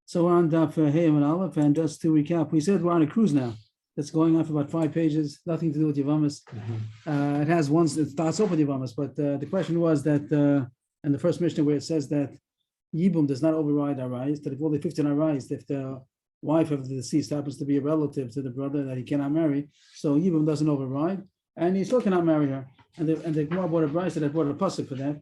So we're on Daf Hey and Aleph, and just to recap, we said we're on a cruise now. That's going on for about 5 pages, nothing to do with yevamos. It has one. It starts off with yevamos, but the question was that in the first Mishnah where it says that Yibum does not override Arais, that if all the 15 Arais, if the wife of the deceased happens to be a relative to the brother that he cannot marry, so Yibum doesn't override, and he still cannot marry her. And the Gemara brought a Bryce that brought a pasuk for that.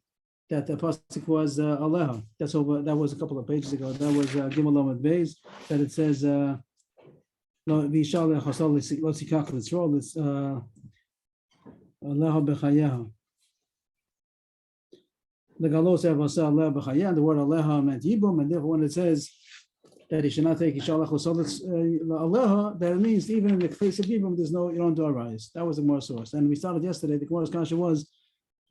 That the pasuk was Aleha. That's over. That was a couple of pages ago. That was Gimel Lamed Beis. That it says Lo Vishal Chasal Losikach Litzrol. It's Aleha Bechayeha. The Galos Evasa Aleha Bechayeha. The word Aleha meant Yibum, and therefore when it says that he should not take Yishalach Chasal Aleha, that means even in the case of Yibum, there's no, you don't do a rise. That was the Gemara source. And we started yesterday. The Gemara's kasha was,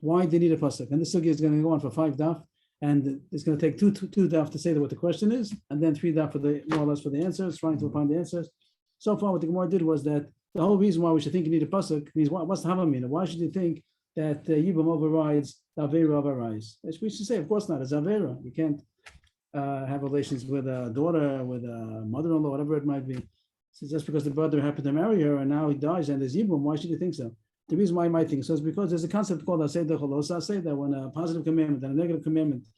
why they need a pasuk? And this sugya is going to go on for 5 daf, and it's going to take two daf to say what the question is, and then 3 daf for the more or less for the answers, trying to find the answers. So far, what the Gemara did was that the whole reason why we should think you need a pasuk means what's the Havamina? Why should you think that Yibum overrides the Avera of Arais? We should say, of course not. It's Avera. You can't have relations with a daughter, with a mother-in-law, whatever it might be. So just because the brother happened to marry her and now he dies and there's Yibum, why should you think so? The reason why I might think so is because there's a concept called Aseda Cholosa. Say that when a positive commandment and a negative commandment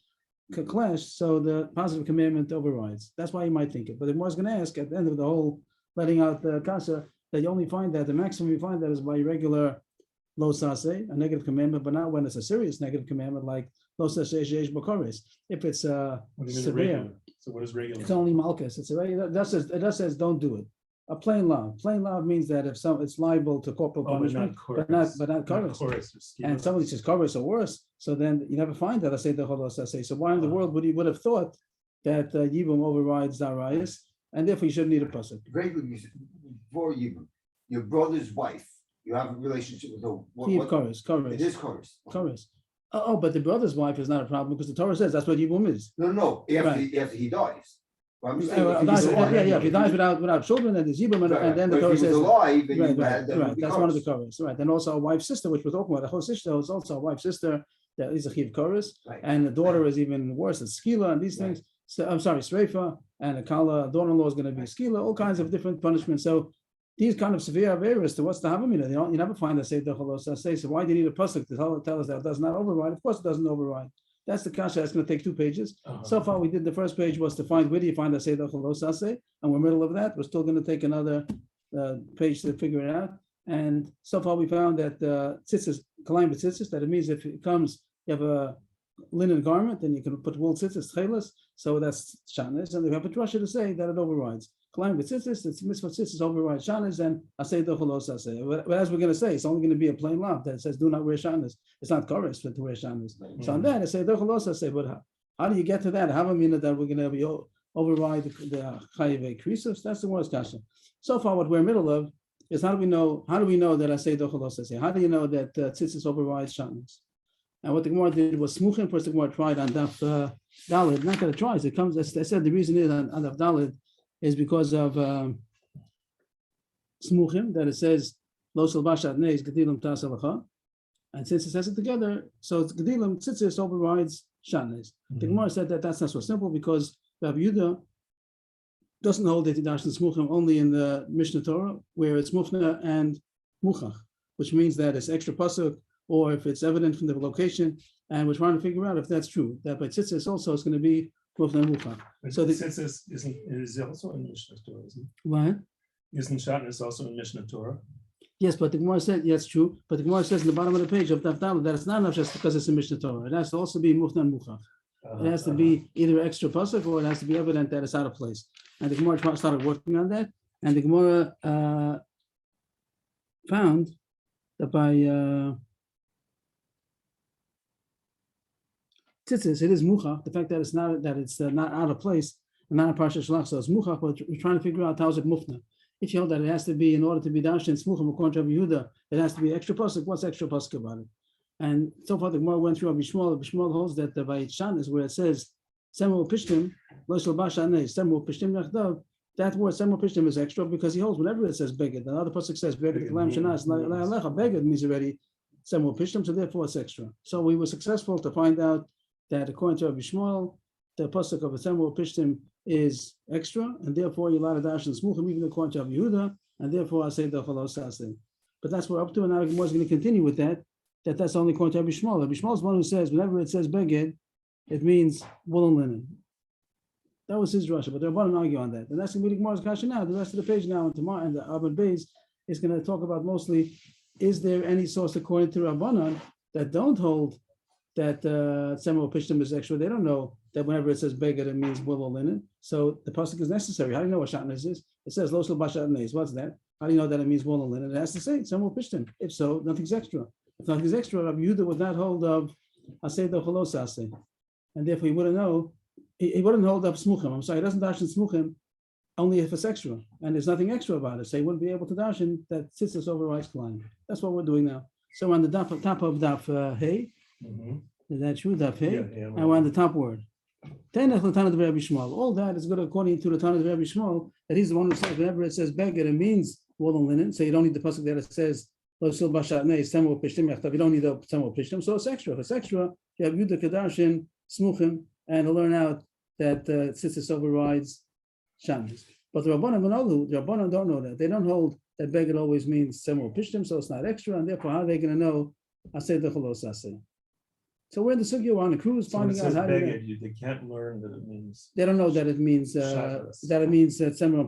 clash, so the positive commandment overrides. That's why you might think it. But the Gemara is going to ask at the end of the whole letting out the kasha that you only find that the maximum you find that is by regular lo sase, a negative commandment, but not when it's a serious negative commandment like lo sase sheyesh b'koros. If it's severe, so what is regular? It's only malchus. It's a regular. That says don't do it. A plain law. Plain law means that if it's liable to corporal punishment, but not chorus. And somebody says chorus or worse, so then you never find that I say the holos I say. So why in the world would you would have thought that Yibum overrides Darayas, and therefore you shouldn't need a pasuk? Regularly, before Yibum, your brother's wife, you have a relationship with her. Chorus. It is chorus. Chorus. Oh, but the brother's wife is not a problem because the Torah says that's what Yibum is. No. After he dies. Well, if he dies without children, then there's Yibum, and then the Torah says alive, right. That's one of the chorus, right? And also a wife's sister, which we're talking about. The whole sister is also a wife's sister that is a chiv chorus, and the daughter is even worse. It's skila and these things. So I'm sorry, sreifa and a kala daughter-in-law is going to be skila. All kinds of different punishments. So these kind of severe averas. To what's the havamina? You never find that say the cholos say. So why do you need a pasuk to tell us that it does not override? Of course, it doesn't override. That's the kasha. That's going to take 2 pages. So far, we did the first page was to find where do you find the Seder Cholos Aseh, and we're middle of that. We're still going to take another page to figure it out. And so far, we found that tzitzis, kalayim b'tzitzis, that it means if it comes, you have a linen garment, then you can put wool tzitzis, chelas, so that's shanis. And we have a drasha to say that it overrides. Kalayim b'tzitzis, it's mitzvah tzitzis overrides shanis, and Aseder Cholos Aseh. But as we're going to say, it's only going to be a plain law that says do not wear shanis. It's not chorus to wear shanis. So on that, I say, but how do you get to that? How do that we're going to be override the chayiv krisus? That's the worst kasha. So far, what we're in the middle of is how do we know that I say dochalos? How do you know that tzitzis overrides shanis? And what the Gemara did was smuchim. First, the Gemara tried on daf dalid. Not that it tries. It comes. As I said, the reason is on daf dalid is because of smuchim that it says lo salvashat neis gedilim tasalacha. And since it says it together, so it's Gedilim, Tzitzis overrides Shanes. The Gemara said that that's not so simple because Rabbi Yehuda doesn't hold that Hidash and Smuchim only in the Mishnah Torah, where it's Muchna and Muchach, which means that it's extra pasuk, or if it's evident from the location, and we're trying to figure out if that's true. That by Tzitzis also is going to be Muchna and Muchach. So the Tzitzis is also in Mishnah Torah, isn't it? What? Isn't Shanes also in Mishnah Torah? Yes, but the Gemara said, yes, true. But the Gemara says in the bottom of the page of Daf Daled that it's not enough just because it's a Mishnah Torah. It has to also be Muchna and Muchach. It has to be either extra pasuk or it has to be evident that it's out of place. And the Gemara started working on that. And the Gemara found that by tzitzis, it is Muchach. The fact that it's not out of place and not a Parsha Shalach, so it's Muchach. But we're trying to figure out how is it Mufna. If you hold that it has to be, in order to be dash and smuchim according to Rabbi Yehuda, it has to be extra pasuk. What's extra pasuk about it? And so far the Gemara went through Rabbi Shmuel. Rabbi Shmuel holds that by Shan is where it says semu pishtim lo shel bashanei semu pishtim yachdav. That word semu pishtim is extra because he holds whenever it says beged. The other pasuk says beged kalam shanas la'alecha. Beged means already semu pishtim, so therefore it's extra. So we were successful to find out that according to Rabbi Shmuel, the pasuk of Atzemro Pishtim is extra, and therefore you're allowed to dash and smuchim even according to Rabbi Yehuda, and therefore I say the cholos aseh. But that's what we're up to, and now Gemara is going to continue with that. That's only according to Rabbi Shmuel. Rabbi Shmuel is one who says whenever it says beged, it means wool and linen. That was his drasha, but the Rabbanan argue on that, and that's going to be the Gemara's kasha now. The rest of the page now, and tomorrow, and the Abba Beis is going to talk about mostly: is there any source according to Rabbanan that don't hold that Tzemro Pishtim is extra? They don't know that whenever it says beged, it means wool or linen. So the pasuk is necessary. How do you know what shatnez is? It says lo shel bashatnez. What's that? How do you know that it means wool or linen? It has to say Tzemro Pishtim. If so, nothing's extra. If nothing's extra, Rabbi Yehuda would not hold of aseh the cholos aseh, and therefore he wouldn't know. He wouldn't hold up smuchim. I'm sorry, he doesn't darshan smuchim only if it's extra, and there's nothing extra about it. So he wouldn't be able to darshan that tzitzis overrides Klein. That's what we're doing now. So we're on the top of daf hey. Is that true? Daf hey, and we're on the top word. All that is good according to the Tana of Rabbi Shmuel, that he's the one who says whenever it says beged, it means wool and linen. So you don't need the pasuk that it says lo shel bashatnei tzemro pishtim yachtav. You don't need the tzemro pishtim. So it's extra. If it's extra, you have Yudah Kedarshin smuchim, and to learn out that tzitzis overrides shatnez. But the Rabbanan don't know that. They don't hold that beged always means tzemro pishtim, so it's not extra, and therefore how are they going to know aseh the cholos aseh? So we're in the sugya, we're on the cruise, finding out how they can't learn that it means. They don't know that it means tzemro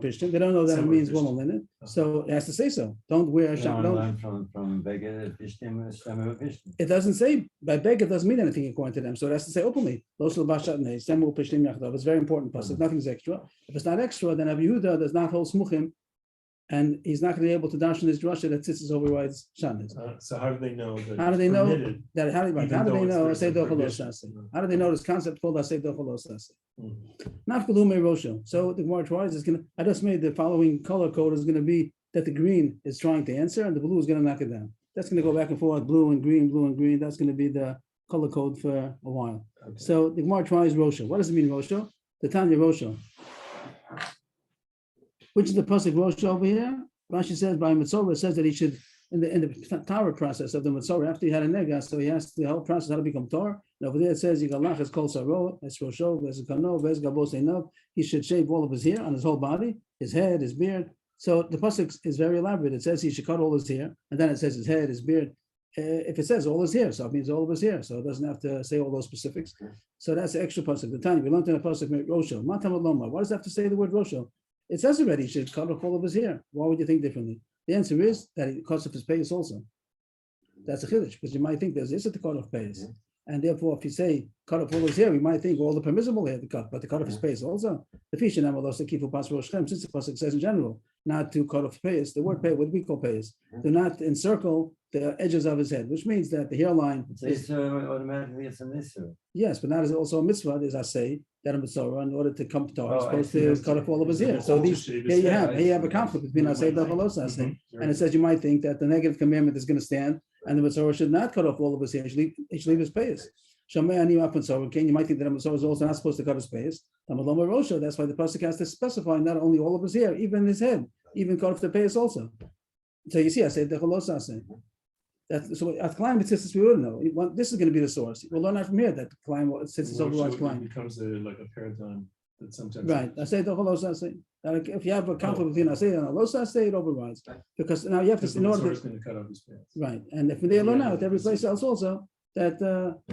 pishtim. They don't know that it means wool and linen. So it has to say so. Don't wear a shatnez. From beged pishtim tzemro pishtim. It doesn't say by beged, it doesn't mean anything according to them. So it has to say openly lo shel bashatnei tzemro pishtim yachdav. It's very important pasuk. Nothing's extra. If it's not extra, then Rabbi Yehuda does not hold smuchim, and he's not going to be able to dash in his drasha that tzitzis overrides shatnez. So how do they know that? How do they know that? How do they know aseh do cholos aseh? How do they know this concept called aseh do cholos aseh? Nafkalu me rosho. So the Gemara tries is going to. I just made the following color code is going to be that the green is trying to answer and the blue is going to knock it down. That's going to go back and forth, blue and green, blue and green. That's going to be the color code for a while. Okay. So the Gemara tries rosho. What does it mean rosho? The Tanya rosho. Which is the pasuk Rosh over here? Rashi says by Mitzorah, says that he should in the Torah process of the Mitzorah, after he had a nega, so he has the whole process how to become Torah. And over there it says Yigalach is called Saro, es Rosho, ves Kano, ves Gabos Einov. He should shave all of his hair on his whole body, his head, his beard. So the pasuk is very elaborate. It says he should cut all his hair, and then it says his head, his beard. If it says all his hair, so it means all of his hair. So it doesn't have to say all those specifics. So that's the extra pasuk. The time we learned in the pasuk Rosho. Matam Loma. Why does it have to say the word Rosho? It says already he should cut off all of his hair. Why would you think differently? The answer is that he cuts off his payas also. That's a chiddush, because you might think there's issa to cut off payas. And therefore, if you say cut off all his hair, we might think all the permissible hair to cut, but to cut off his payas also. The fish and amalos to keep pas roshem, since the pasuk says in general, not to cut off payas. The word pay, what we call payas, do not encircle the edges of his head, which means that the hairline. It's automatically it's an issue. Yes, but not as also a mitzvah, as I say, that a mitzvah, in order to come to Torah, is supposed to cut off all of his hair. So these, here you have a conflict between Aseh Dachalos Aseh, and it says you might think that the negative commandment is going to stand, and the mitzvah should not cut off all of his hair. He should leave his payas. You might think that a mitzvah is also not supposed to cut his payas. That's why the pasuk has to specify not only all of his hair, even his head, even cut off the payas also. So you see, Aseh Dachalos Aseh. So at climb it's we wouldn't know. This is going to be the source. We'll learn out from here that climb since it's overrides climb. It becomes like a paradigm that sometimes right. I say the holos I say. If you have a conflict between I say and holos I say, it overrides because now you have to in order to cut off his pants. Right, and if they learn out every place else also that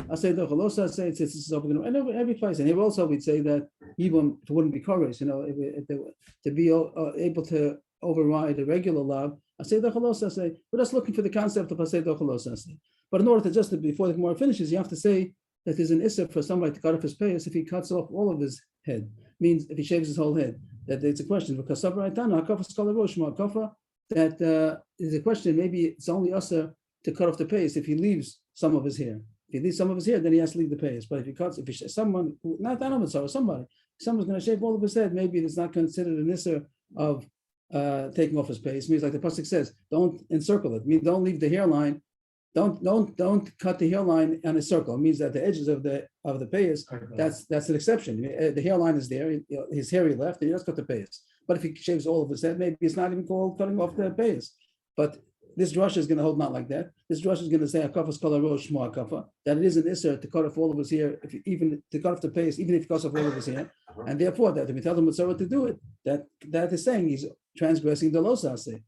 I say the holos I say it's open and every place and here also we'd say that even if it wouldn't be courage, if they to be able to override a regular law. I say the cholos I say. We're just looking for the concept of I say the cholos I say. But in order to just before the Gemara finishes, you have to say that there's an issa for somebody to cut off his payas if he cuts off all of his head. Means if he shaves his whole head. That it's a question because that is a question. Maybe it's only issa to cut off the payas if he leaves some of his hair. If he leaves some of his hair, then he has to leave the payas. But if someone not someone's going to shave all of his head, maybe it's not considered an issa of taking off his payas. Means like the pasuk says, don't encircle it. Means don't leave the hairline. Don't cut the hairline on a circle. It means that the edges of the payas. That's an exception. The hairline is there. His hairy left, and he just cut the payas. But if he shaves all of his head, maybe it's not even called cutting off the payas. But This drush is going to hold not like that. This drush is going to say akafa's kol harosh shmo akafa, that it is an isser to cut off all of us here, if you, even to cut off the pace, even if you cut off all of us here, and therefore that if we tell the Mitzvah to do it, that is saying he's transgressing the losase.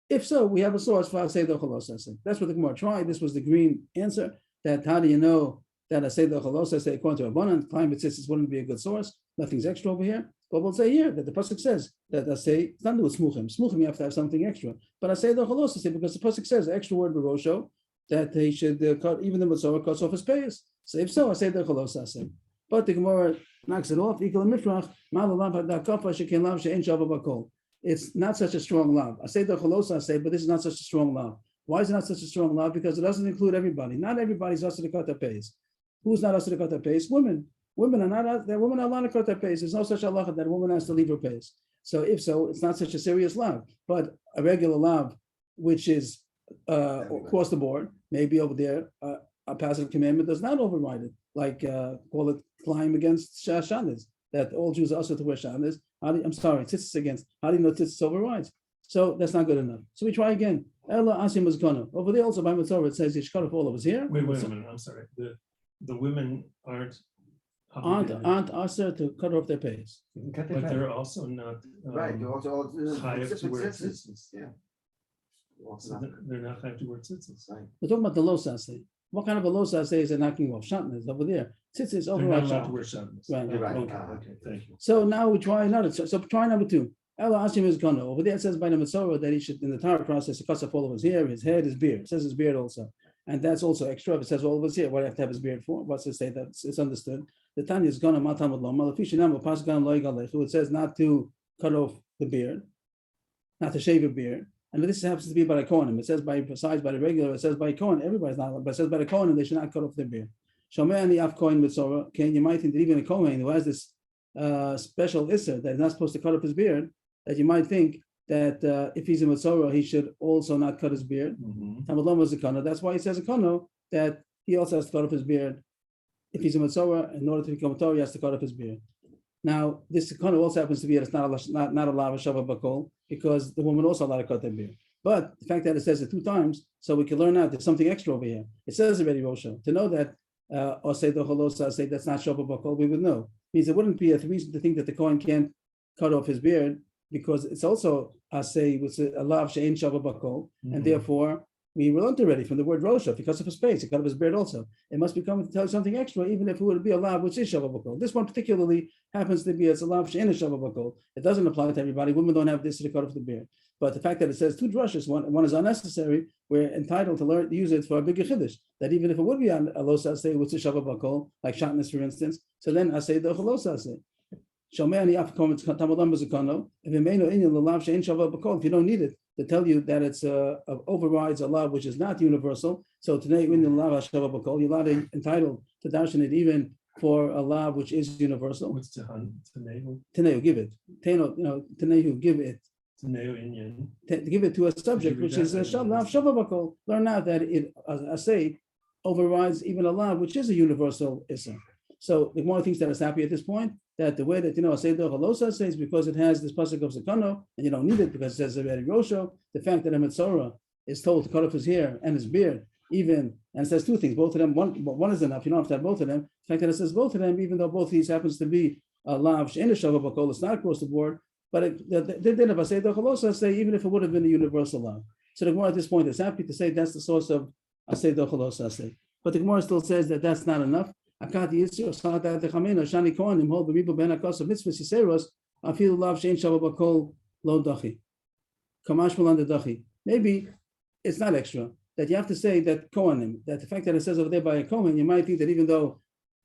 If so, we have a source for Asay Dochalosase. That's what the Gemara tried. This was the green answer. That how do you know that Asay Dochalosase according to Rabbanan, climate systems wouldn't be a good source? Nothing's extra over here. But we'll say here that the pasuk says that Asay, it's not with smuchim. Smuchim you have to have something extra. But Asay Dochalosase, because the pasuk says the extra word Barosho that he should cut, even the Matzorah cuts off his payas. So if so, Asay Dochalosase. But the Gemara knocks it off. Equal mifrach ma'alav hadakafa shekin lav she'en shava bakol. It's not such a strong love. I say the chalosa, I say, but this is not such a strong love. Why is it not such a strong love? Because it doesn't include everybody. Not everybody's also to cut their pays. Who's not also to cut their pays? Women. Women are not. Women are allowed to cut their pays. There's no such halacha that a woman has to leave her pays. So if so, it's not such a serious love. But a regular love, which is across the board, maybe over there, a passive commandment does not override it. Like call it climb against shanas, that all Jews are also to wear shanas. I'm sorry, tzitzis against. How do you know tzitzis overrides? So that's not good enough. So we try again. Ella asim is gonna. Over there also by Matzorah it says you should cut off all of us here. Wait a minute, I'm sorry. The women aren't asked to cut off their pays. but they're also not Right, they're also. chayav to wear tzitzis. Yeah. So they're not chayav to wear tzitzis. We're talking about the losase. What kind of a losase is it knocking off? Shatnez over there. Tzitzis They're not override. allowed to wear shabbos. Right. Right. Okay, thank you. So now we try another. So try number two. Ella asim is gonna. Over there it says by the Matzorah that he should in the entire process to cut off all of his hair, his head, his beard. It says his beard also. And that's also extra. If it says all of us here, what do you have to have his beard for? What's to say that it's understood? The Tanya is gonna matamad lama. It says not to cut off the beard, not to shave a beard. And this happens to be by the Kohanim. It says besides by the regular, it says by Kohen. Everybody's not, but it says by the Kohanim, they should not cut off their beard. Shomer and the Af Kohen Mitzorah. You might think that even a Kohen who has this special issur that is not supposed to cut off his beard, that you might think that if he's a Mitzorah, he should also not cut his beard. That's why he says a Kono that he also has to cut off his beard. If he's a Mitzorah, in order to become a Torah, he has to cut off his beard. Now, this Kono also happens to be that it's not a lava shava bakol, because the woman also allowed to cut their beard. But the fact that it says it 2 times, so we can learn out there's something extra over here. It says already Rosha. To know that or say the holosa, say that's not shava bakol, we would know. Means it wouldn't be a reason to think that the Kohen can't cut off his beard, because it's also a say with a lav she'en shava bakol, and therefore we learned already from the word Rosha, because of his face, he cut off his beard also. It must be coming to tell you something extra, even if it would be a lav which is shava bakol. This one particularly happens to be it's a lav she'en shava bakol. It doesn't apply to everybody. Women don't have this to cut off the beard. But the fact that it says 2 drushes, one is unnecessary, we're entitled to use it for a bigger chiddush. That even if it would be a losa say which is shava bakol, like shatnez for instance, so then I say the losa say. If you don't need it to tell you that it's overrides a law which is not universal, so today when the law shava bakol, you're not entitled to darshan it even for a law which is universal. What's Tanehu? Tanehu, give it. Tanehu, give it. Tanehu inyan. Give it to a subject which is a law shava bakol. Learn out that it, I say, overrides even a law which is a universal issa. So the Gemara thinks that it's happy at this point, that the way that Aseidah Chalosa says because it has this pasuk of Zakano, and you don't need it because it says Zebedi Rosho, the fact that a Mitzorah is told to cut off his hair and his beard, even, and it says 2 things, both of them, one is enough, you don't have to have both of them. The fact that it says both of them, even though both of these happens to be a lav she'en shava bakol, it's not across the board, but they did have Aseidah Chalosa say, even if it would have been a universal lav. So the Gemara at this point is happy to say that's the source of Aseidah Chalosa say. But the Gemara still says that that's not enough. Akati Yisrael Sadat Echamena Shani Kohanim hold the Ribu Ben Akas of Mitzvah Siseros Afil Lav Shein Shava Bakol Lo Dachi Kamash Malan the Dachi. Maybe it's not extra that you have to say that Kohanim, that the fact that it says over there by a Kohen, you might think that even though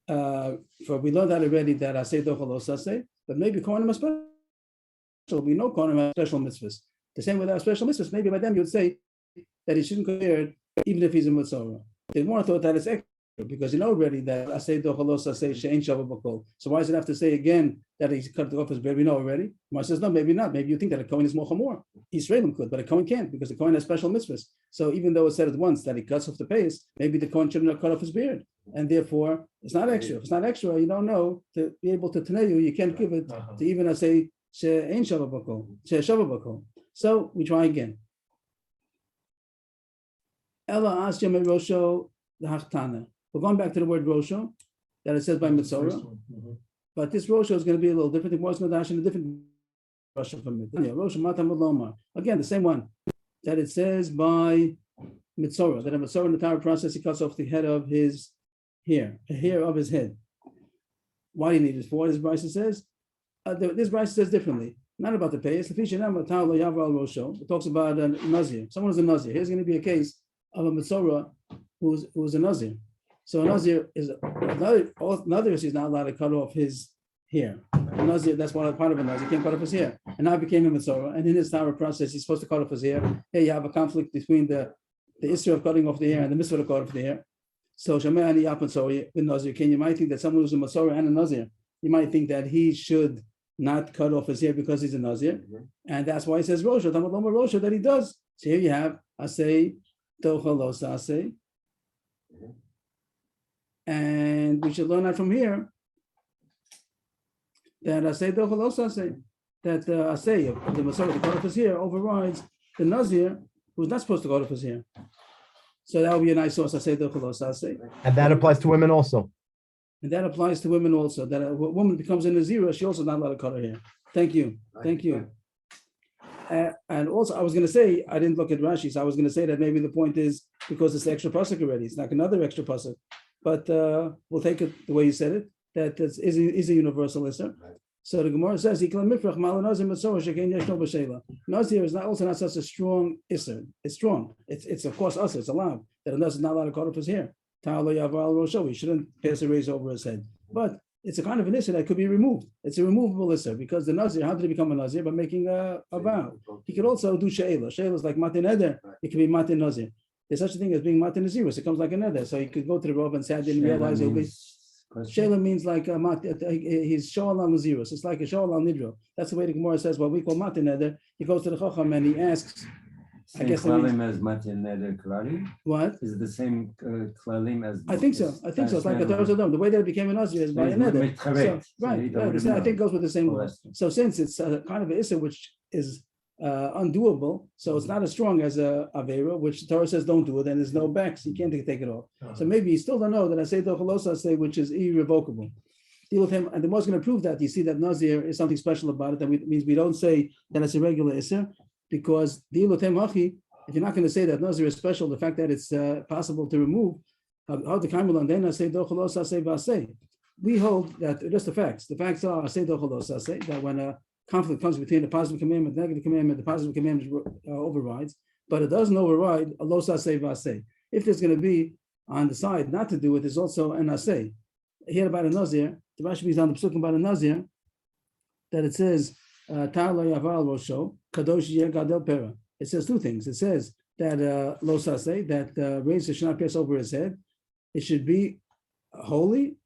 for we learned that already that I say Dochalos say, but maybe Kohanim are special. We know Kohanim have special mitzvahs. The same with our special mitzvahs. Maybe by them you would say that he shouldn't cut beard even if he's a Mitzorah. They more thought that it's extra, because you know already that I say Dochalos say she'en shava bakol. So why does it have to say again that he's cut off his beard? We know already. Mar says no, maybe not. Maybe you think that a Kohen is more chamor. Israelim could, but a Kohen can't because the Kohen has special mitzvahs. So even though it said at once that he cuts off the pace, maybe the Kohen shouldn't have cut off his beard, and therefore it's not extra. If it's not extra, you don't know to be able to teneyu. You can't give it to even I say she'en shava bakol, she'en shava bakol. So we try again. Ella Asya Me Rosho the Hachtana. We're going back to the word Rosho that it says by Mitzorah, but this Rosho is going to be a little different. The Gemara is going to dash in a different Rosho from it. Rosho Mata Mulomar. Again, the same one that it says by Mitzorah, that a Mitzorah in the Torah process, he cuts off the head of his hair, a hair of his head. Why do you need this for? This Bryce says, this Bryce says differently. Not about the payas. It talks about a Nazir. Someone who's a Nazir. Here's going to be a case of a Mitzorah who's a Nazir. So a Nazir is another is not allowed to cut off his hair. A Nazir, that's one part of a Nazir. He can't cut off his hair. And now it became a Mitzorah. And in his Torah process, he's supposed to cut off his hair. Here you have a conflict between the issue of cutting off the hair and the mitzvah to cut off the hair. So Shemei Ani Yapatzori, the Nazir, you might think that someone who's a Mitzorah and a Nazir, you might think that he should not cut off his hair because he's a Nazir. And that's why he says Rosha, Tamaloma Rosha, that he does. So here you have Asay, Tochalos Asay. And we should learn that from here that Asay, Tochalos Asay, that Asay of the Mitzorah to cut off his hair overrides the Nazir who's not supposed to cut off his hair. So that would be a nice source. Asay, Tochalos Asay. And that applies to women also. And that applies to women also. That a woman becomes a Nazira, she also not allowed to cut her hair. Thank you. Thank you. And also, I was going to say, I didn't look at Rashi, so I was going to say that maybe the point is because it's extra pasuk already. It's like another extra pasuk. But we'll take it the way you said it, that is a universal issur. So the Gemara says, Nazir is also not such a strong issur. It's strong. It's of course us. It's allowed. That a Nazir is not allowed to cut off his hair. He shouldn't pass a razor over his head. But it's a kind of an issur that could be removed. It's a removable issur because the Nazir, how did he become a Nazir? By making a vow. He could also do she'ela. She'ela is like matin eder. It can be matin Nazir. There's such a thing as being matin Nazirus. It comes like an eder. So he could go to the Rav and say, I didn't realize he'll be. She'ela means like he's sho'alam Nazirus. It's like a sho'alam nidro. That's the way the Gemara says what we call matin eder. He goes to the Chacham and he asks, I guess klalim as matin neder klalim. What? Is it the same klalim as? I think so. It's like a Torah. The way that it became a Nazir is by a neder. So, right. I think it goes with the same law. So since it's kind of an issur which is undoable, so it's not as strong as a avera, which the Torah says don't do it, and there's no backs, you can't take it off. So maybe you still don't know that I say Tochalosa say, which is irrevocable. Deal with him, and the most going to prove that you see that Nazir is something special about it. That means we don't say that it's a regular issur. Because deal with him, if you're not going to say that Nazir is special, the fact that it's possible to remove, how the Kaimulan then say Dochalos say Vasei. We hold that just the facts. The facts are say Dochalos say that when a conflict comes between the positive commandment, negative commandment, the positive commandment overrides, but it doesn't override a Los say Vasei. If there's going to be on the side not to do it, there's also an Asay. Here about a Nazir, the Rashi is on the Psukim about a Nazir, that it says Tar lo yavar rosho kadosh yeh gadel pera. It says two things. It says that lo saseh, that razor should not pass over his head. It should be holy.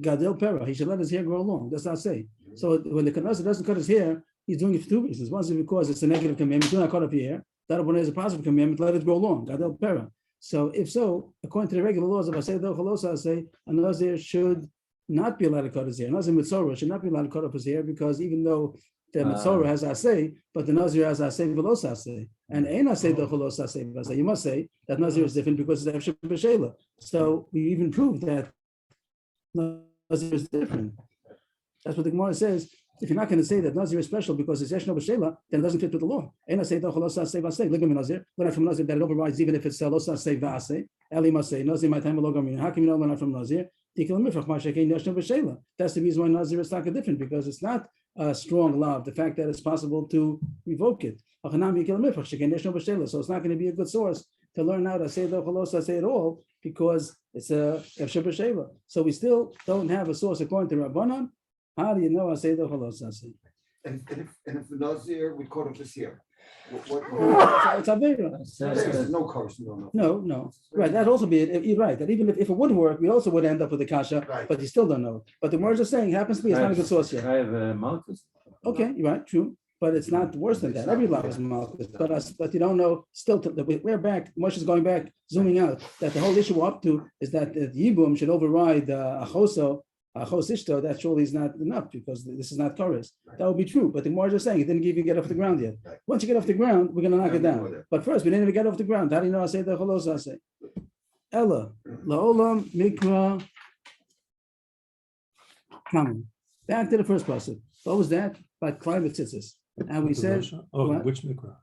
Gadel pera. He should let his hair grow long. That's not say. So when the Nazir doesn't cut his hair, he's doing it for two reasons. One is because it's a negative commandment. Do not cut off your hair. The other one is a positive commandment. Let it grow long. Gadel pera. So if so, according to the regular laws of Asay Dochalosa say, a Nazir should not be allowed to cut his hair. Nazir Mitzorah should not be allowed to cut off his hair because even though the Mitzorah has Asay, but the Nazir has Asay Velos Asay. And Ein Asay Dochalos Asay Vasay. You must say that Nazir is different because it's Efsheh B'Sheila. So we even proved that Nazir is different. That's what the Gemara says. If you're not going to say that Nazir is special because it's Yeshno B'Sheila, then it doesn't fit with the law. Ein Asay Dochalos Asay Vasay. Ligam Nazir. Learn from Nazir that it overrides even if it's Los Asay Vasay. Eli Masay. Nazir my time Logamin. How can you not learn from Nazir? That's the reason why Nazir is not different, because it's not a strong love, the fact that it's possible to revoke it. So it's not going to be a good source to learn how to say say it all, because it's a Efsheh B'Sheila. So we still don't have a source according to Rabbanan. How do you know I say the say? And if the Nazir we caught up this year, what it's Avera. there's no curse, No. Right, that'd also be it. You're right, that even if it would work, we also would end up with the kasha, Right. but you still don't know. But the words are saying it happens to be it's not a good source yet. I have a Malchus. Okay, you're right, true. But it's not worse than that. Every law is malchus. But you don't know still we're back, Moshe is going back, zooming out, that the whole issue we're up to is that the Yibum should override Achoso Achos ishto, that surely is not enough because this is not chorus. That would be true, but the Gemara is just saying it didn't even get off the ground yet. Right. Once you get off the ground, we're going to knock Yeah, it we know down. that. But first, we didn't even get off the ground. How do you know I say the cholos I say? Ella, laolam mikra kamen. Back to the first person. What was that? By climate tzitzis. And we said, Oh, what? which mikra?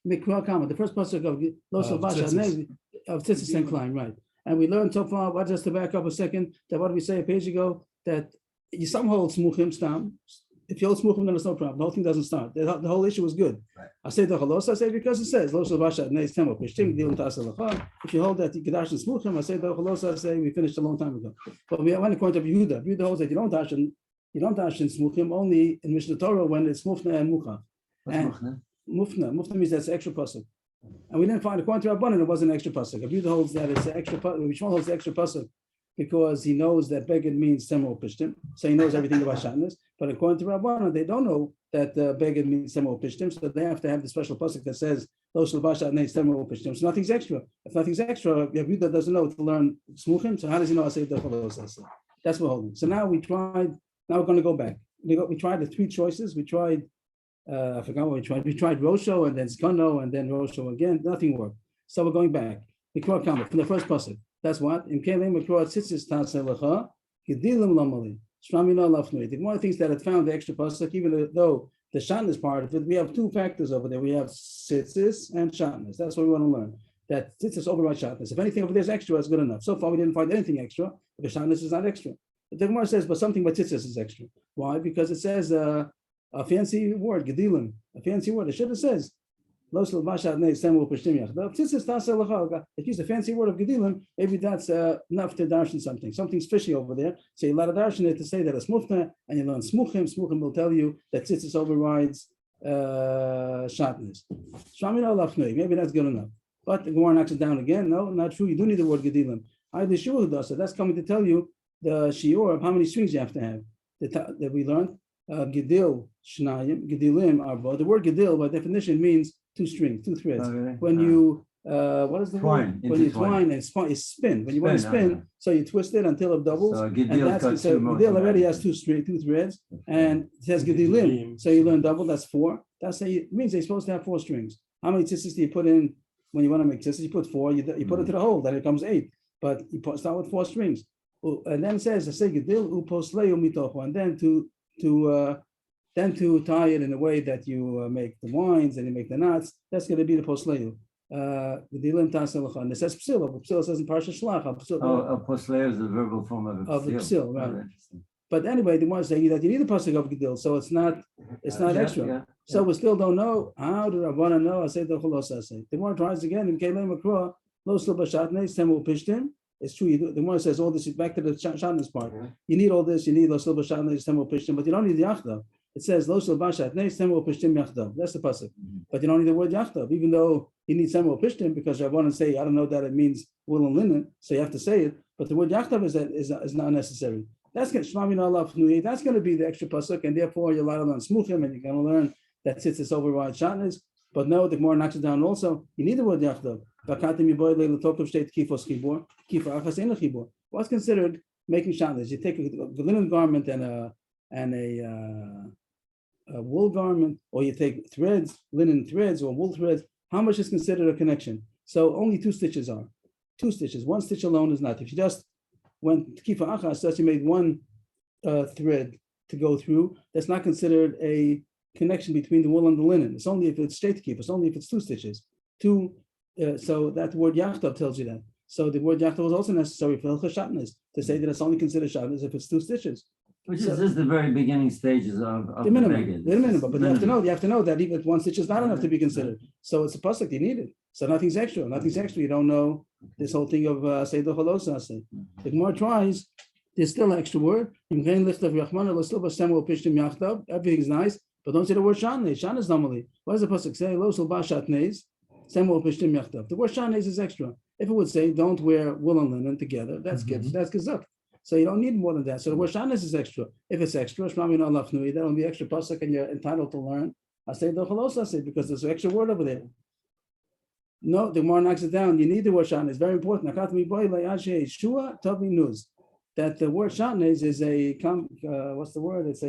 mikra kamen. The first person of Losel Basha tzitzis. of tzitzis and climb, right? And we learned so far, what, just to back up a second, that what did we say a page ago? That you some hold smuchim stam. If you hold smuchim, then it's no problem. The whole thing doesn't start. The whole issue was good. Right. I say the halos, I say because it says Losel Basha neis temo pishtim dilim tasalacha. If you hold that you kedash and smuchim, I say the halos, I say we finished a long time ago. But we went according to Yehuda. Yehuda holds that you don't dash in smuchim only in Mishnah Torah when it's mufna and mucha. What's And machna? mufna means that's extra pasuk. And we didn't find according to Rabbanan it wasn't an extra pasuk. Yehuda holds that it's an extra pasuk. Rishon holds the extra pasuk because he knows that beged means semo pishtim, so he knows everything about shatnez. But according to Rabbanan, they don't know that beged means semo pishtim, so they have to have the special pasuk that says lo shel bashatnez semo pishtim. So nothing's extra. If nothing's extra, Yehuda doesn't know to learn smuchim. So how does he know I say the cholos? That's what we're holding. So now we tried. Now we're going to go back. We tried the three choices. We tried. I forgot what we tried. We tried Rosho and then Zkono and then Rosho again. Nothing worked. So we're going back. Mikra Kamer from the first pasuk. That's what. In Kelim Mikra Tzitzis Taselecha Gedilim Lamali Shramina Lafnui. The one things that had found the extra pasuk, even though the shatnez part of it, we have two factors over there. We have tzitzis and shatnez. That's what we want to learn. That tzitzis overrides shatnez. If anything over there is extra, it's good enough. So far, we didn't find anything extra. But the shatnez is not extra. But the Gemara says, but something about tzitzis is extra. Why? Because it says a fancy word, gedilim, a fancy word. It should have says, if you use a fancy word of gedilim, maybe that's enough to darshan something. Something's fishy over there. So you let a darshan it to say that it's mufna, and you learn smuchim. Smuchim will tell you that tzitzis overrides shatnez. Maybe that's good enough. But the Gemara knocks it down again. No, not true. You do need the word gedilim. The shiur does it. That's coming to tell you the shiur of how many strings you have to have. That we learned. Gedil shnayim, gedilim arba. The word gedil by definition means two strings, two threads. Oh, really? When you what is the Twine, word? When you intertwine. twine and spin. When you want to Spin, spin, so you twist it until it doubles. So And Gidil that's got so two more gedil already threads. has two threads, and it says gedilim. So you learn double. That's four. That's it means they're supposed to have four strings. How many tzitzis do you put in when you want to make tzitzis? You put four. You put it to the hole. Then it comes 8. But you start with 4 strings. And then it says say gedil uposleu mitocho, and then to tie it in a way that you make the wines and you make the knots, that's going to be the posleu. Gedilim taselacha. And it says psil. Psil says in Parsha Shlach. Oh, a posleo is the verbal form of the psil, right. Oh, interesting. But anyway, they want to say that you need a pasuk of gedil, so it's not Yeah, extra. yeah, So we still don't know how do Rabbanan know. I say the cholos. I say the more tries again in Kelei Makra lo slo bashatnei semu pishtim. It's true. The more says all this back to the shatnez part. You need all this. You need lo slo bashatnei semu pishtim, but you don't need the yachdav. It says lo slo bashatnei semu pishtim yachdav. That's the pasuk. But you don't need the word yachdav, even though you need semu pishtim because Rabbanan say I don't know that it means wool and linen, so you have to say it. But the word yachdav is not necessary. That's going to be the extra pasuk, and therefore you're allowed to learn smuchim, and you're going to learn that tzitzis override shatnez. But no, the Gemara knocks it down also. You need the word yachdav. What's considered making shatnez? You take a linen garment and a wool garment, or you take threads, linen threads or wool threads. How much is considered a connection? So only 2 stitches are. 2 stitches. 1 stitch alone is not. If you just went kifa achas, so you made 1 thread to go through, that's not considered a connection between the wool and the linen. It's only if it's straight kifa. It's only if it's 2 stitches. So that word yachtav tells you that. So the word yachtav was also necessary for hilchos shatnez to say that it's only considered shatnez if it's 2 stitches. Which is just the very beginning stages of The minimum, beged. the minimum. But you have to know that even if 1 stitch is not enough to be considered. So it's a pasuk you need it. So nothing's extra. Nothing's extra. You don't know this whole thing of say the cholosa. The Gemara tries. There's still an extra word. Everything's nice, but don't say the word shanez. Shanez normally. What does the pasuk say? Lo sul bashatnez. The word shanez is extra. If it would say don't wear wool and linen together, that's gezuk. So you don't need more than that. So the word shanez is extra. If it's extra, that'll be extra pasuk, and you're entitled to learn. I say the chalos. I say because there's an extra word over there. No, the Gemara knocks it down. You need the word shanez. It's very important. that the word shatnez is what's the word? It's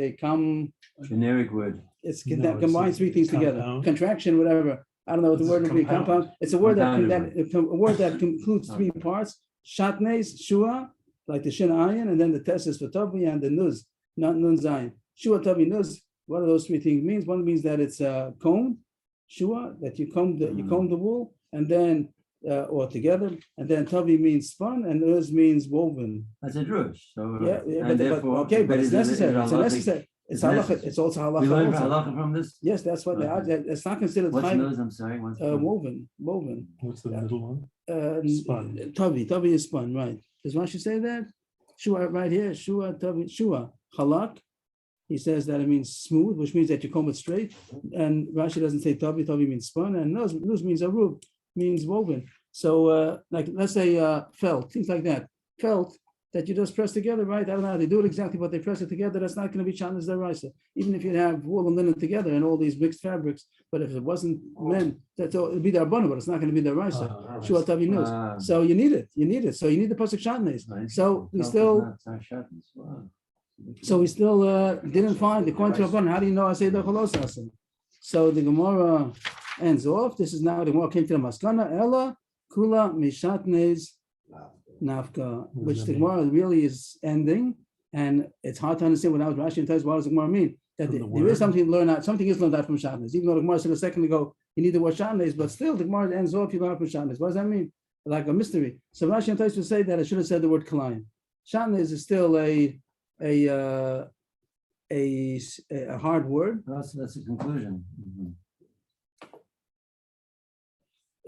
Generic word. No, that it's combines three things together. compound. Contraction, whatever. I don't know what the It's word would be. compound. Compound. It's a word Compounded a word that includes three parts. Shatnez, shua, like the shin ayin, and then the tes is for tavi and the nuz, not nun zayin. Shua, tavi, nuz. What do those three things means? One means that it's combed, shua, that you comb the wool, and then or together, and then tavi means spun, and nuz means woven. That's a drush. So, Yeah, and but therefore, okay, but it's is it- is it necessary. It's a halachic? necessary. It's It's halacha. necessary. It's also We halacha. learn also. halacha from this? Yes, that's what Okay. it's not considered What's chayv, nose? I'm sorry. What's woven. What's the middle one? Spun. Tavi is spun, right? Does Rashi say that? Shua right here, shua tavi, shua halak. He says that it means smooth, which means that you comb it straight. And Rashi doesn't say tavi means spun, and nuz means arub, means woven. So like let's say felt, things like that. Felt that you just press together, right? I don't know how they do it exactly, but they press it together. That's not going to be shatnez deraisa. Even if you have wool and linen together and all these mixed fabrics, but if it wasn't meant, it'd be derabanan, but it's not going to be deraisa. Shua tavi nuz. Ah. So you need it. So you need the pasuk shatnez. Right. So we No, still, it's not shatnez. Wow. didn't find the according to Rabbanan. How do you know I say the cholos asim? So the Gemara ends off. This is now the Gemara came to the maskana. Ella kula mishatnez nafka, which the Gemara really is ending, and it's hard to understand without Rashi and tells what does the Gemara mean. That From the there is word? something to learn out. Something is learned out from shatnez. Even though the Gemara said a second ago you need the word shatnez, but still the Gemara ends off. You learn out from shatnez. What does that mean? Like a mystery. So Rashi and Tais would say that I should have said the word kalayim. Shatnez is still a hard word. That's a conclusion. Mhm.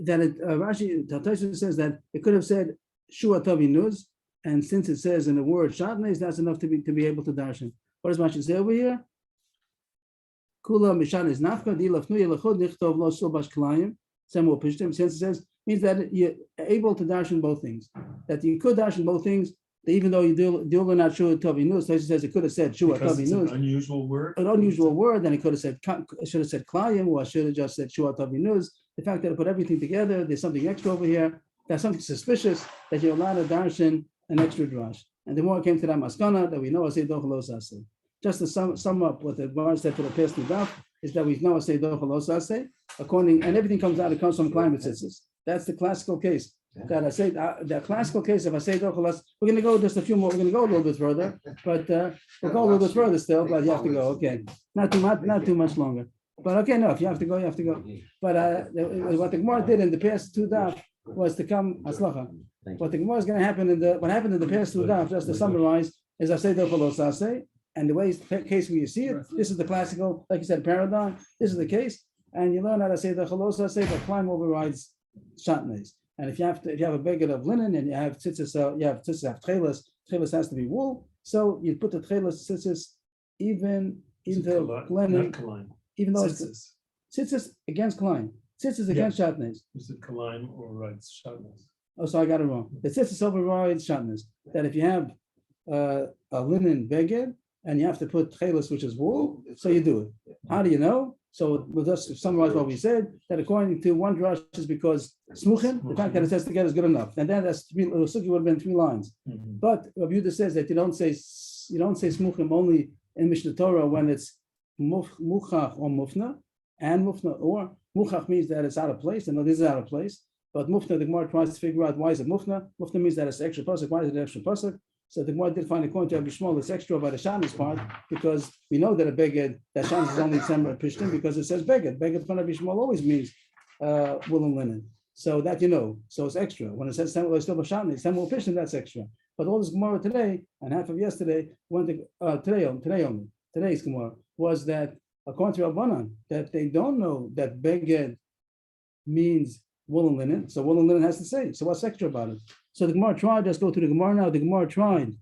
That Rashi Taisha says that it could have said shua tavi nuz, and since it says in the word shatnez, that's enough to be able to darshan. What does Rashi say over here? Kula mishanez nafka di lafnu yelachod nichtov lo subash klayim semo pishtim. Since it says means that you're able to darshan both things. That you could darshan both things. That even though you deal not shua tavi nuz, Taisha says it could have said shua Because tavi it's an nuz. unusual word. An unusual word, then it could have said should have said klayim, or should have just said shua tavi nuz. The fact that it put everything together, there's something extra over here. There's something suspicious that you're allowed to darshan an extra drash. And the more it came to that maskana that we know asay dochalos asay. Just to sum up what the Gemara said to the past daf is that we know asay dochalos asay according, and everything it comes from climate tzitzis. That's the classical case. That I say the classical case of asay dochalos. We're going to go just a few more. We're going to go a little bit further, but we'll go a little bit further still. But you have to go. Okay, not too much longer. But okay, no, if you have to go, you have to go. But what the Gemara did in the past two daf was to come aslacha. What the Gemara is going to happen what happened in the past two daf, just to summarize, is asay dochalos asay, and the case where you see it, this is the classical, like you said, paradigm. This is the case, and you learn how to say dochalos asay, but climb overrides shatnez. And if you have a beged of linen and you have tzitzis, have tchelas. Tchelas has to be wool, so you put the tchelas tzitzis even in the linen. Even though it's tzitzis against Klein, tzitzis against shatnez. Is it Kalaim or writes shatnez? Oh, so I got it wrong. The tzitzis overrides shatnez. That if you have a linen beged and you have to put tchelas, which is wool, so you do it. How do you know? So we'll just summarize what we said. That according to one drush is because smuchim, the fact that it says together is good enough. And then that's three. The sugi would have been 3 lines. Mhm. But Rabbi Yehuda says that you don't say smuchim only in Mishnah Torah when it's muchach or mufna, and mufna, or muchach means that it's out of place, and no, this is out of place. But mufna, the Gemara tries to figure out why is it mufna. Mufna means that it's extra pasuk. Why is it extra pasuk? So the Gemara did find according to Rabbi Shmuel it's extra by the shatnez part, because we know that a beged that shatnez is only separate pishtim because it says beged. Beged from Rabbi Shmuel always means wool and linen. So that you know, so it's extra. When it says still shatnez, semul pishtim, that's extra. But all this Gemara today and half of yesterday went to today's Gemara was that according to Rabbanan, that they don't know that beged means wool and linen, so wool and linen has to say. So what's extra about it? So the Gemara tried. Let's go to the Gemara now. The Gemara tried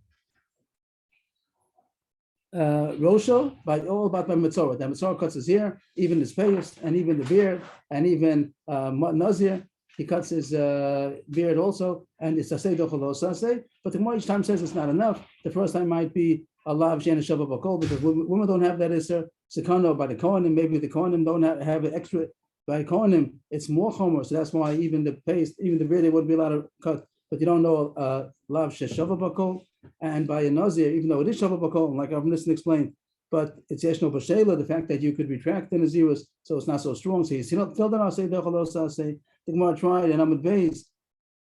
Rosho all about my Mitzorah. The Mitzorah cuts his hair, even his face, and even the beard, and even Nazir. He cuts his beard also, and it's asay dochalos asay. But the Gemara each time says it's not enough. The first time might be Allah Shana Shabbat Bakol, because women don't have that Isser. Sekano by the Kohanim, maybe the Kohanim don't have an extra. By Kohanim, it's more chomer, so that's why even the paste, even the beard, they wouldn't be allowed to cut but you don't know lav sheshava bakol. And by a nazir, even though it is shava bakol, like Rav Nissen explained, but it's yeshno b'sheila, the fact that you could retract the nazirus, so it's not so strong. So you see, tell them I say the Gemara tried and Amud Beis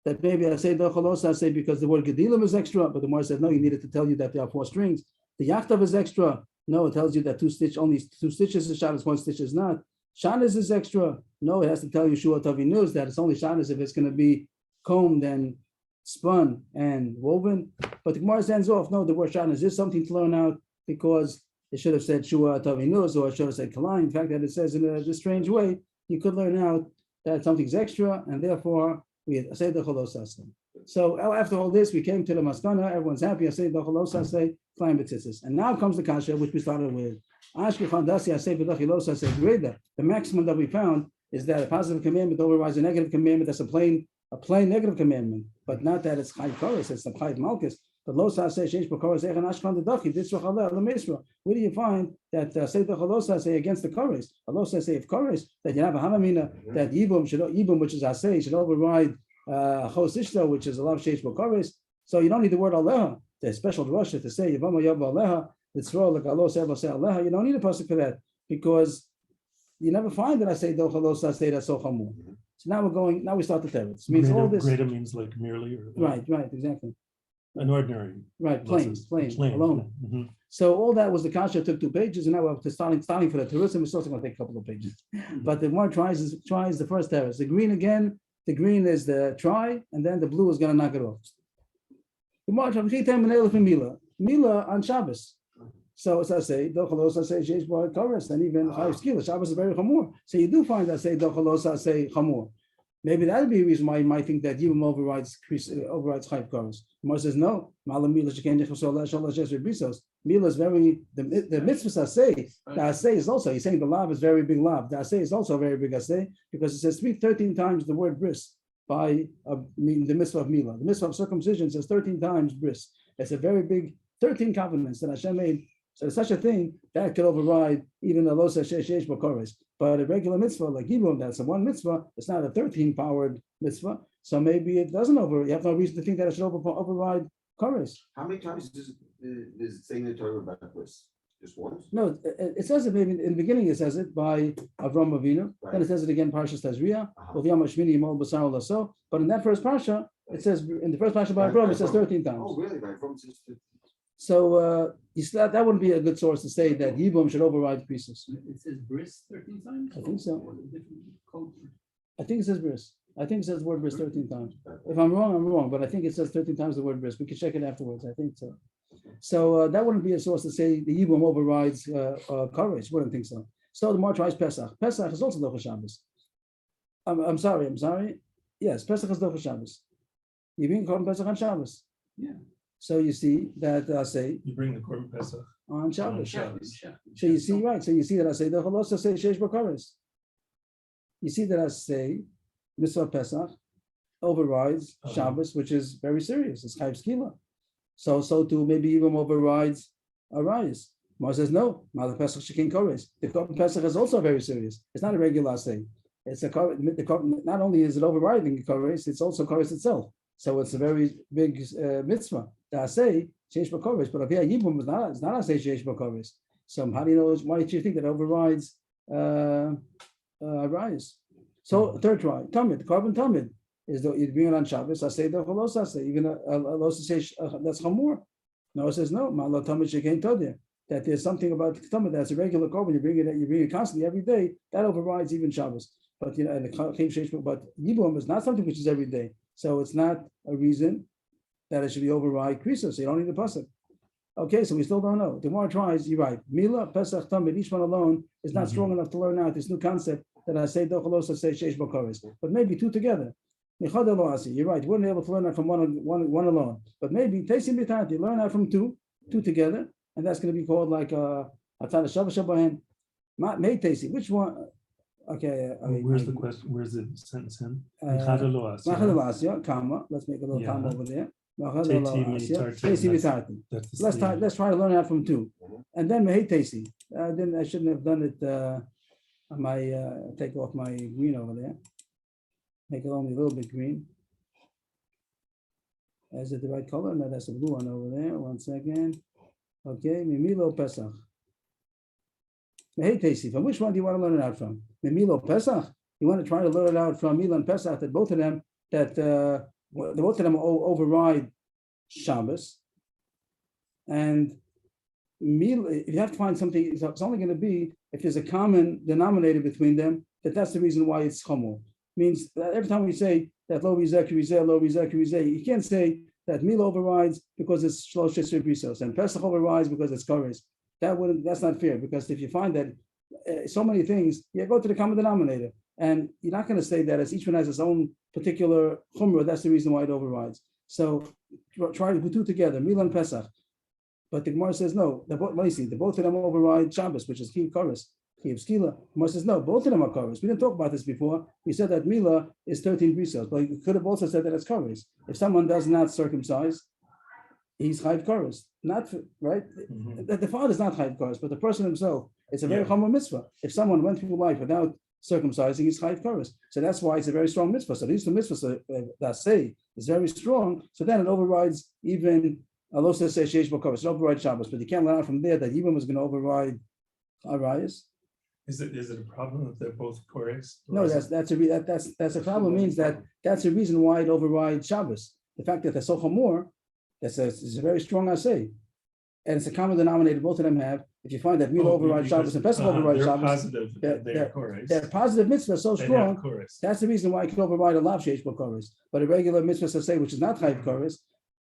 that maybe I say I say because the word gedilim is extra, but the Gemara said no, you needed to tell you that there are 4 strings. The yachtav is extra. No, it tells you that only 2 stitches is shanas, 1 stitch is not. Shanas is extra. No, it has to tell you shua tavinus that it's only shanas if it's going to be combed and spun and woven. But the Gemara stands off. No, the word shanas is something to learn out because it should have said shua tavinus or it should have said kalayim. In fact, that it says in this strange way, you could learn out that something's extra, and therefore we say the cholosas. So after all this, we came to the maskana. Everyone's happy. I say the cholosas say flying b'tzitzis. And now comes the kasha, which we started with. The maximum that we found is that a positive commandment overrides a negative commandment. That's a plain negative commandment, but not that it's chayv koros, it's the chayv malchus. But lo saseh sheish b'koros echan ashkan dedachi ditzrach aleh l'meisra. Where do you find that say the lo saseh against the koros? Lo saseh of koros that you have a hamamina that yibum which is aseh should override chos ishto which is a lav sheish b'koros. So you don't need the word aleha. There's special drasha to say yevamos aleha. It's like Allah said, you don't need a pasuk for that because you never find that I say dochalos I say that's so chamur. So now we start the teretz. Means all this. Greater means like merely or Right, exactly. an ordinary. Right, plain, alone. Mm-hmm. So all that was the kasha took 2 pages, and now we're starting for the teretz, and we're still going to take a couple of pages. But the one tries the first teretz. The green again. The green is the try, and then the blue is going to knock it off. Mila on Shabbos. So as I say, dochalos I say sheish bar koros, and even chayv skila. Shabbos is very chamur. So you do find I say dochalos I say chamur. Maybe that would be a reason why you might think that yibum overrides chayv koros. Mar says no. Malam mila shekain nechosol shalosh esrei brisos. Mila is very the mitzvahs I say. The asay is also he's saying the lav is very big lav. The asay is also very big asay because it says 13 times the word bris by the mitzvah of mila. The mitzvah of circumcision says 13 times bris. It's a very big 13 covenants that Hashem made. So such a thing that could override even the lo sheish b'koros. But a regular mitzvah like yibum, that's a 1 mitzvah. It's not a 13-powered mitzvah. So maybe it doesn't You have no reason to think that it should override koros. How many times does it say in the Torah about this? Just once? No, it says it maybe in the beginning. It says it by Avram Avinu. Right. Then it says it again Parshas Tazria. But in that first parsha, it says in the first parsha by Avram, it says 13 times. Oh, really? By Avram says 13. So that wouldn't be a good source to say that Yibum should override Krisus. It says bris 13 times? I think so. Or a different culture? I think it says bris. I think it says the word bris 13 times. If I'm wrong, I'm wrong, but I think it says 13 times the word bris. We can check it afterwards. I think so. So that wouldn't be a source to say the Yibum overrides courage. Wouldn't think so. So the more tries Pesach. Pesach is also Docha Shabbos. I'm sorry. Yes, Pesach is Docha Shabbos. You bring Korban Pesach on Shabbos. Yeah. So you see that I say You bring the Korban Pesach on Shabbos. Shabbos. So you see, right? So you see that I say the Chalosa say Sheish B'Koros. You see that I say Mitzvah Pesach overrides Shabbos, which is very serious. It's Chayv Skila. So too maybe even overrides Arayis. Mar says no. Malach Pesach Shekin Kores. The Korban Pesach is also very serious. It's not a regular say. It's not only is it overriding Kores, it's also Kores itself. So it's a very big mitzvah. The say Sheish B'Koros, but up here Yibum is not a say Sheish B'Koros. So how do you know? Why do you think that overrides Arayis? So third try, Tamid, Korban Tamid is that you bring it on Shabbos. I say the Cholos. I say you're gonna say that's Chamur. No, it says no. Ma'ala Tamid Shekein Todeh. That there's something about Tamid that's a regular Korban. You bring it constantly every day. That overrides even Shabbos. But and but Yibum is not something which is every day. So it's not a reason that it should be override Krisos. So you don't need the pasuk. Okay, so we still don't know. The more tries, you're right. Mila, Pesach, Tamid, each one alone is not strong enough to learn out this new concept that I say Dochalos, I say Sheish B'Koros. But maybe 2 together. You're right. You wouldn't be able to learn that from one alone. But maybe Teisim B'Tati, learn out from two together, and that's going to be called like Atad Shabbos Shabahen. May Teisim. Which one? Okay. Where's the question? Where's the sentence in? Let's make a little comma over there. Let's try to learn out from 2, and then Mehei Tesi. Then I shouldn't have done it. I might take off my green over there. Make it only a little bit green. Is it the right color? No, that's the blue one over there. 1 second. Okay, Mimilo Pesach. Hey, Casey, from which one do you want to learn it out from? Mimilo Pesach? You want to try to learn it out from Mila and Pesach, that both of them, both of them override Shabbos. And Mila, if you have to find something, it's only going to be if there's a common denominator between them, that's the reason why it's Chomo. Means that every time we say that lo rizeh kirizeh, lo rizeh kirizeh, you can't say that Mila overrides because it's Shlosh Esrei Brisos and Pesach overrides because it's Koris. That's not fair, because if you find that so many things, you go to the common denominator, and you're not going to say that as each one has its own particular chumrah. That's the reason why it overrides. So try to put two together, Mila and Pesach. But the Gemara says no. The both of them override Shabbos, which is Kiv Koris, Kiv Skila. The Gemara says no. Both of them are Koris. We didn't talk about this before. We said that Mila is 13 brisos, but you could have also said that it's Koris. If someone does not circumcise, he's Chayv Koris. Not right. The father is not Chayv Koris, but the person himself. It's a very common mitzvah. If someone went through life without circumcising, he's Chayv Koris. So that's why it's a very strong mitzvah. So these two mitzvahs that say is very strong. So then it overrides even Allah says Sheish Koris. It overrides Shabbos, but you can't learn from there that even was going to override Arayas. Is it a problem if they're both Koris? No, that's a problem. Means that's a reason why it overrides Shabbos. The fact that they're so chamor, it's a very strong assay, and it's a common denominator both of them have. If you find that Mila overrides Shabbos and Pesach overrides Shabbos, they're positive mitzvah so strong. That's the reason why it can override a lav sheish koris. But a regular mitzvah say, which is not chayv koris,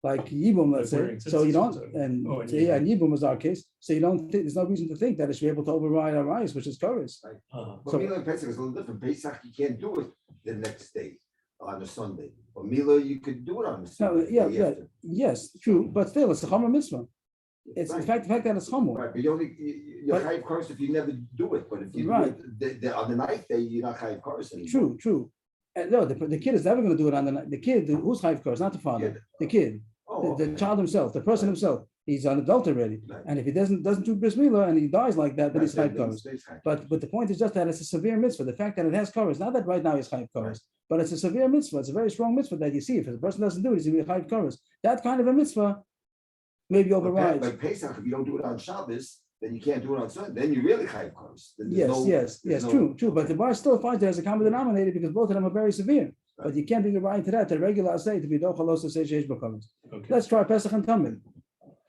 like Yibum, let's say. So you don't, and Yibum is our case. So you don't. There's no reason to think that it should be able to override Arayas, which is koris. But Mila and Pesach is a little different. Pesach you can't do it the next day on a Sunday. But Mila you could do it on a Sunday. Yes, true. But still, it's a chomer mitzvah. It's the fact that it's chomer. Right, but you're chayiv koris if you never do it. But if you do it on the ninth day, you're not chayiv koris anymore. True. No, the kid is never going to do it on the night. The kid who's chayiv koris, not the father. The kid, the child himself, the person himself. He's an adult already, and if he doesn't do bris milah and he dies like that, then he's chayiv koris. But the point is just that it's a severe mitzvah. The fact that it has koris, not that right now he's chayiv koris, but it's a severe mitzvah. It's a very strong mitzvah that you see. If the person doesn't do it, he's going to be chayiv koris. That kind of a mitzvah maybe overrides. Like Pesach, if you don't do it on Shabbos, then you can't do it on Sunday. Then you really chayiv koris. Yes, true. But the bar still finds it as a common denominator because both of them are very severe. Right. But you can't be right to that. The regular say to be dochalos to say sheish b'koros. Let's try Pesach and Tamid.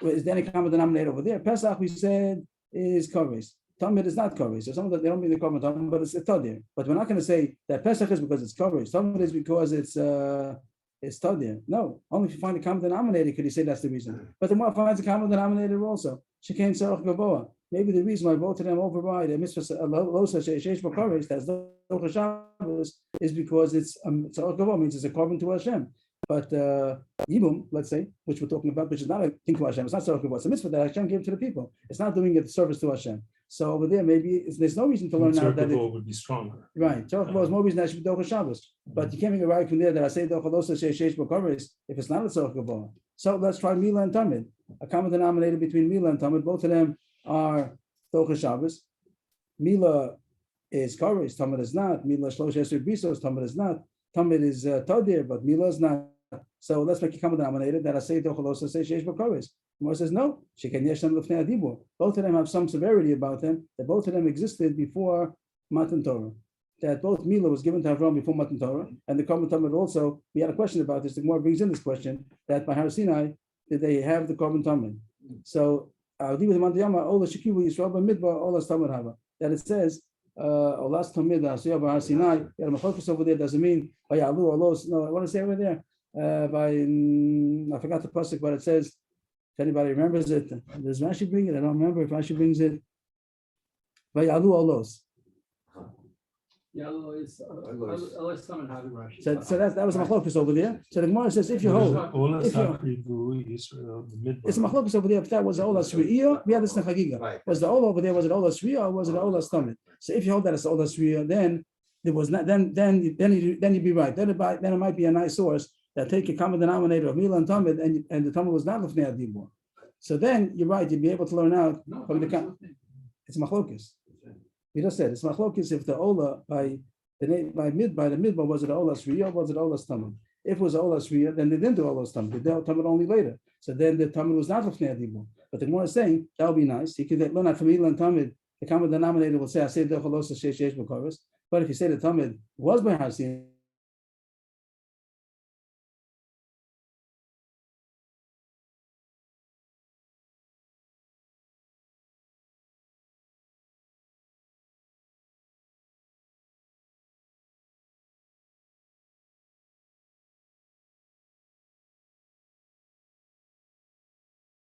Is there any common denominator over there? Pesach we said is koris. Tamid is not koris. So some of them they don't mean the common Tamid, but it's a tadir. But we're not going to say that Pesach is because it's koris. Tamid is because it's tadir. No, only if you find a common denominator could you say that's the reason. But the more finds a common denominator also. Shekain tzarach gavoa. Maybe the reason why both of them override a mitzvah losa sheish b'koris that's docha Shabbos is because it's tzarach gavoa means it's a carbon to Hashem. But Yibum, let's say, which we're talking about, which is not a thing to Hashem, it's not tzarach gavoa, it's a mitzvah that Hashem gave to the people. It's not doing a service to Hashem. So over there, maybe there's no reason to learn now that it would be stronger. Right, tzarach gavoa is more reason that should be docha Shabbos. But you can't make a right from there that I say docha losa sheish b'koris if it's not a tzarach gavoa. So let's try Mila and Tamid. A common denominator between Mila and Tamid, both of them are Docha Shabbos. Mila is Koris, Tamid is not. Mila Shlosh Esrei Brisos, Tamid is not. Tamid is Tadir, but Mila is not. So let's make a common denominator that I say Docha Losa say Sheish B'Koris. Gemara says no. Sheken Yeshem Lefnei Adibur. Both of them have some severity about them. That both of them existed before Matan Torah. That both Mila was given to Avram before Matan Torah, and the Korban Tamid also. We had a question about this. The Gemara brings in this question that by Har Sinai did they have the Korban Tamid? So I'll deal with the Mandiyama. Ola Shekivu Yisrael B'Midbar Ola Tamid Hava. That it says Olas Tamid Asiyah by Har Sinai. Yeah, the focus over there doesn't mean by Yalu or Los. No, I want to say over there. I forgot the pasuk, but it says. If anybody remembers it, does Rashi bring it? I don't remember if Rashi brings it. By Yalu or Los. Yellow is let's summon how to rush. So that was a machlokus over there. So the Gemara says if you hold, it's a machlokus over there. If that was the Ola Shriya, we had this in Chagiga. Was the Ola over there? Was it Ola Shriya or was it Ola Stomach? So if you hold that as Ola Shriya, then there was not. Then you'd be right. Then it might be a nice source that take a common denominator of Mila and Tamid, and the Tamid was not Lefnei Adibur. So then you're right. You'd be able to learn out from the. It's machlokus. We just said it's machlokes if the Ola by the midbar was it Ola Shriya or was it Ola Stomach? If it was Ola Shriya, then they didn't do all those Tamid. They did Tamid only later. So then the Tamid was not Lefnei Adibur. But the Gemara is saying that would be nice. You could learn out from Mila and Tamid. The common denominator will say, I say Dochalosa Sheish B'Koros. But if you say the Tamid was by Harsin,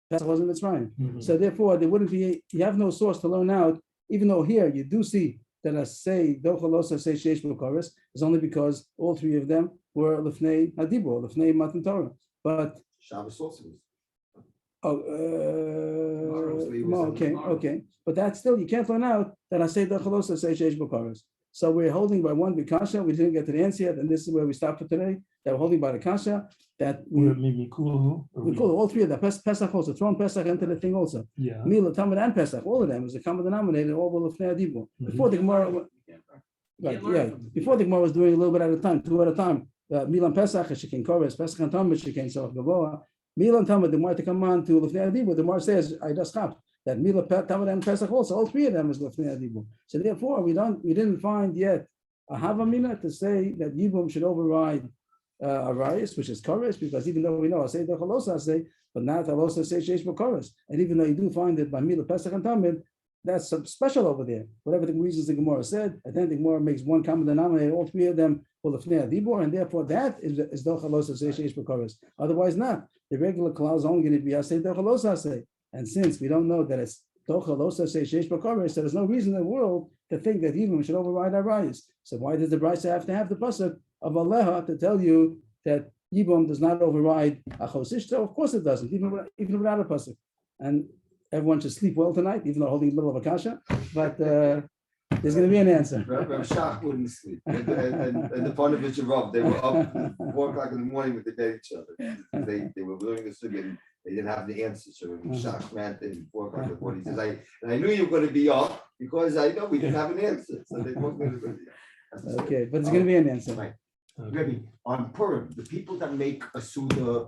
that wasn't Mitzrayim. So therefore, there wouldn't be, you have no source to learn out, even though here you do see that I say Dochalosa say Sheish B'Koros is only because all three of them were Lefnei Hadibur, Lefnei Matan Torah. But Shabbos also was. okay. But that's still, you can't learn out that I say Dochalosa say Sheish B'Koros. So we're holding by one B'Kasha, we didn't get to the answer yet, and this is where we stop for today, that we're holding by the Kasha, that we call all three of them, Pesach also, thrown Pesach into the thing also. Yeah. Mila, Tamid, and Pesach, all of them is a common denominator, all were Lefnei Adibur. Before the Gemara, right, yeah, before the Gemara was doing a little bit at a time, two at a time. Mila and Pesach, Shekin Koros, Pesach and Tamid, Shekin Sof Gavoa. Mila and Tamid, the more to come on to Lefnei Adibur, the more says, I just stopped. That Mila, Tamid, and Pesach also, all three of them is Lefnei Adibur. So therefore, we didn't find yet a Havamina to say that Yibum should override Arias, which is Koros, because even though we know I say Dochalosa, I say, but not also say Sheish B'Koros. And even though you do find it by Mila, Pesach, and Tamid, that's special over there. Whatever the reasons the Gemara said, I think the Gemara makes one common denominator, all three of them for Lefnei Adibur, and therefore that is Dochalosa say Sheish B'Koros. Otherwise not. The regular clause is only going to be I say Dochalosa, I say. And since we don't know that it's Dochalosa say Sheish B'Koros, so there's no reason in the world to think that Yibum should override Arias. So why does the Brisa have to have the pasuk of Aleha to tell you that Yibum does not override Achos Ishto? Of course it doesn't, even without a pasuk. And everyone should sleep well tonight, even though holding the middle of a kasha. But there's going to be an answer. Rabbi Shach wouldn't sleep. And the Panovich and Rav, they were up 4 o'clock in the morning with the dead each other. They were learning the sugi and they didn't have the answer. So Rabbi Shach ranted at 4 o'clock in the morning. He says, I knew you were going to be up because I know we didn't have an answer. So they weren't going to be. Okay, but there's going to be an answer. Right. Rebbe, on Purim, the people that make a Suda